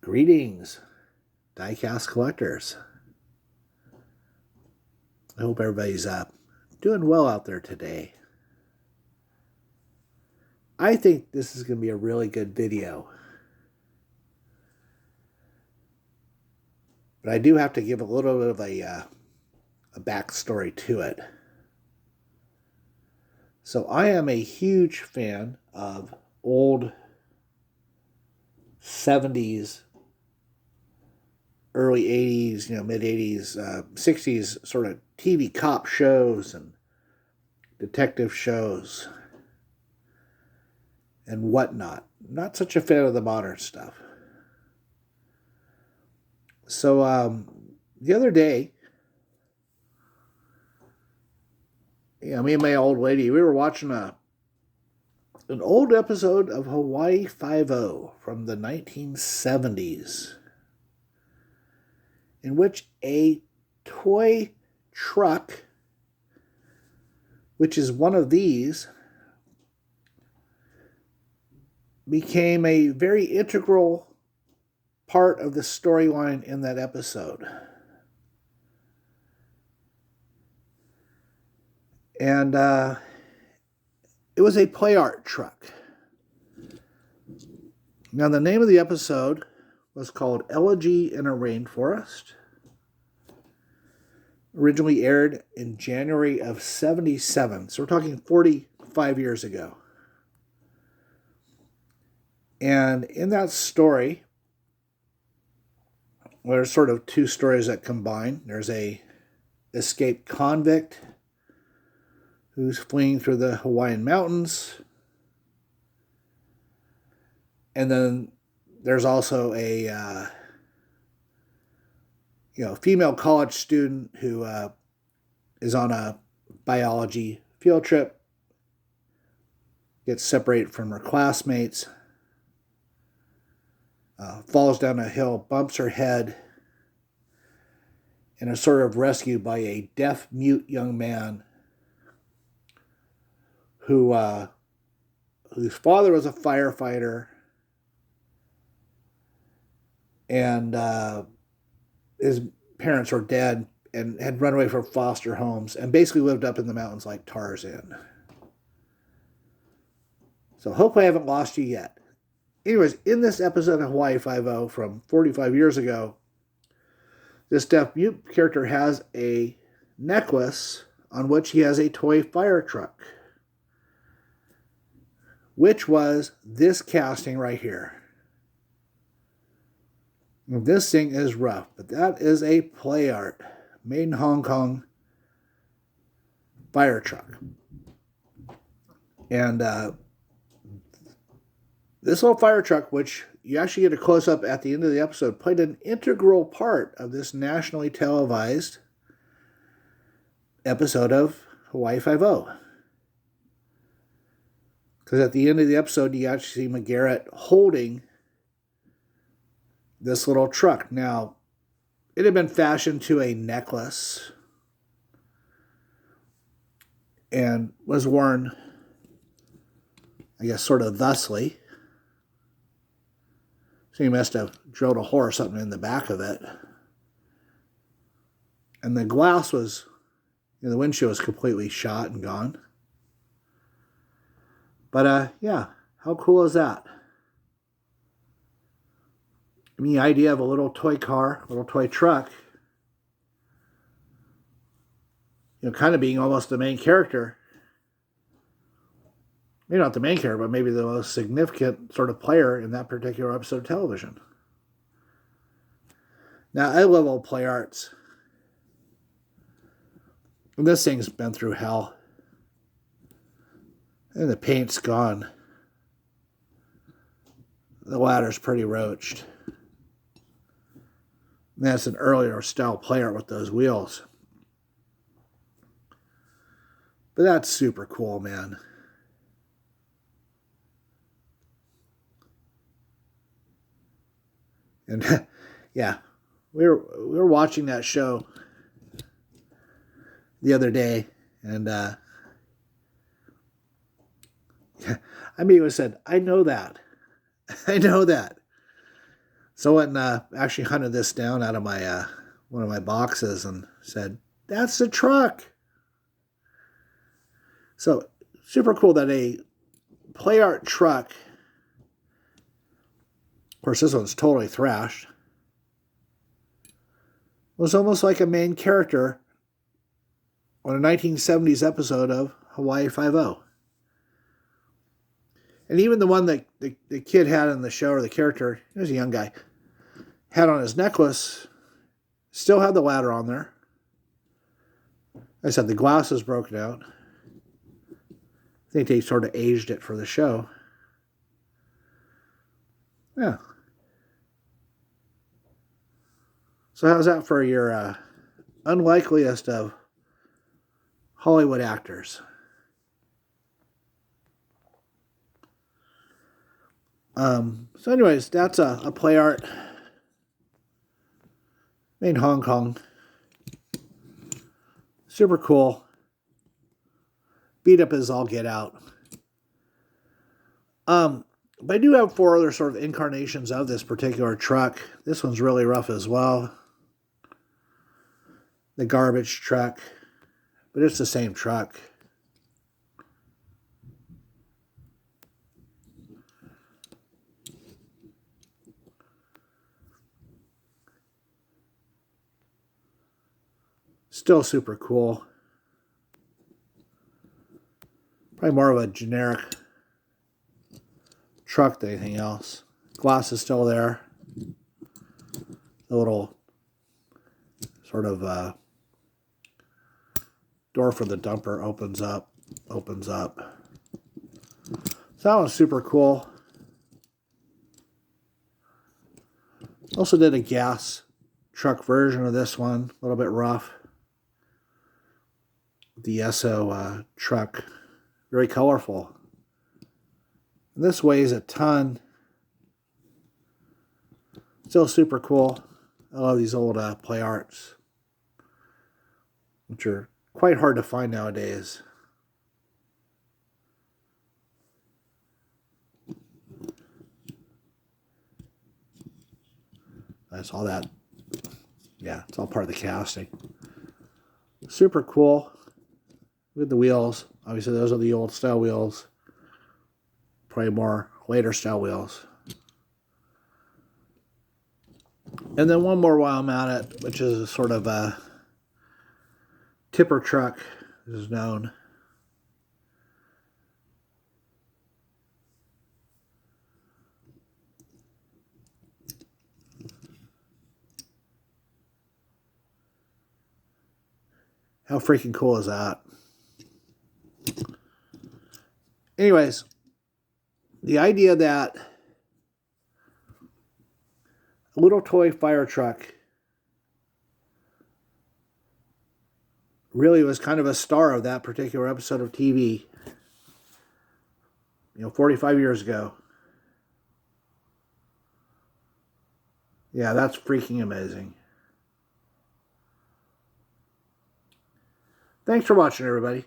Greetings, diecast collectors. I hope everybody's doing well out there today. I think this is going to be a really good video. But I do have to give a little bit of a backstory to it. So I am a huge fan of old 70s, early 80s, mid 80s, 60s sort of TV cop shows and detective shows and whatnot. Not such a fan of the modern stuff. So the other day, me and my old lady, we were watching an old episode of Hawaii Five-0 from the 1970s, in which a toy truck, which is one of these, became a very integral part of the storyline in that episode. And it was a Playart truck. Now, the name of the episode was called Elegy in a Rainforest. Originally aired in January of 77. So we're talking 45 years ago. And in that story, there's sort of two stories that combine. There's a escaped convict who's fleeing through the Hawaiian mountains. And then there's also a female college student who is on a biology field trip, gets separated from her classmates, falls down a hill, bumps her head, and is sort of rescued by a deaf-mute young man whose father was a firefighter, and his parents were dead and had run away from foster homes and basically lived up in the mountains like Tarzan. So hopefully I haven't lost you yet. Anyways, in this episode of Hawaii Five-0 from 45 years ago, this deaf-mute character has a necklace on which he has a toy fire truck, which was this casting right here. And this thing is rough, but that is a Playart, made in Hong Kong, fire truck. And this little fire truck, which you actually get a close-up at the end of the episode, played an integral part of this nationally televised episode of Hawaii Five-0. Because at the end of the episode, you actually see McGarrett holding this little truck. Now, it had been fashioned to a necklace and was worn, I guess, sort of thusly. So he must have drilled a hole or something in the back of it. And the glass was, the windshield was completely shot and gone. But, yeah, how cool is that? I mean, the idea of a little toy car, little toy truck, kind of being almost the main character. Maybe not the main character, but maybe the most significant sort of player in that particular episode of television. Now, I love old Playarts. And this thing's been through hell. And the paint's gone. The ladder's pretty roached. And that's an earlier style Playart with those wheels. But that's super cool, man. And yeah, we were watching that show the other day, and I mean, it was said, I know that. So I went and actually hunted this down out of my one of my boxes and said, "That's the truck." So super cool that a Playart truck, of course this one's totally thrashed, was almost like a main character on a 1970s episode of Hawaii Five-0. And even the one that the kid had in the show, or the character, he was a young guy, had on his necklace, still had the ladder on there. I said the glass is broken out. I think they sort of aged it for the show. Yeah. So how's that for your unlikeliest of Hollywood actors? So anyways, that's a Playart made in Hong Kong. Super cool. Beat up as all get out. But I do have 4 other sort of incarnations of this particular truck. This one's really rough as well. The garbage truck. But it's the same truck. Still super cool. Probably more of a generic truck than anything else. Glass is still there. The little sort of door for the dumper opens up. So that one's super cool. Also did a gas truck version of this one. A little bit rough. The Esso truck. Very colorful. And this weighs a ton. Still super cool. I love these old Playarts, which are quite hard to find nowadays. That's all that. Yeah, it's all part of the casting. Super cool. With the wheels. Obviously, those are the old style wheels. Probably more later style wheels. And then one more while I'm at it, which is a sort of a tipper truck, as is known. How freaking cool is that? Anyways, the idea that a little toy fire truck really was kind of a star of that particular episode of TV, 45 years ago. Yeah, that's freaking amazing. Thanks for watching, everybody.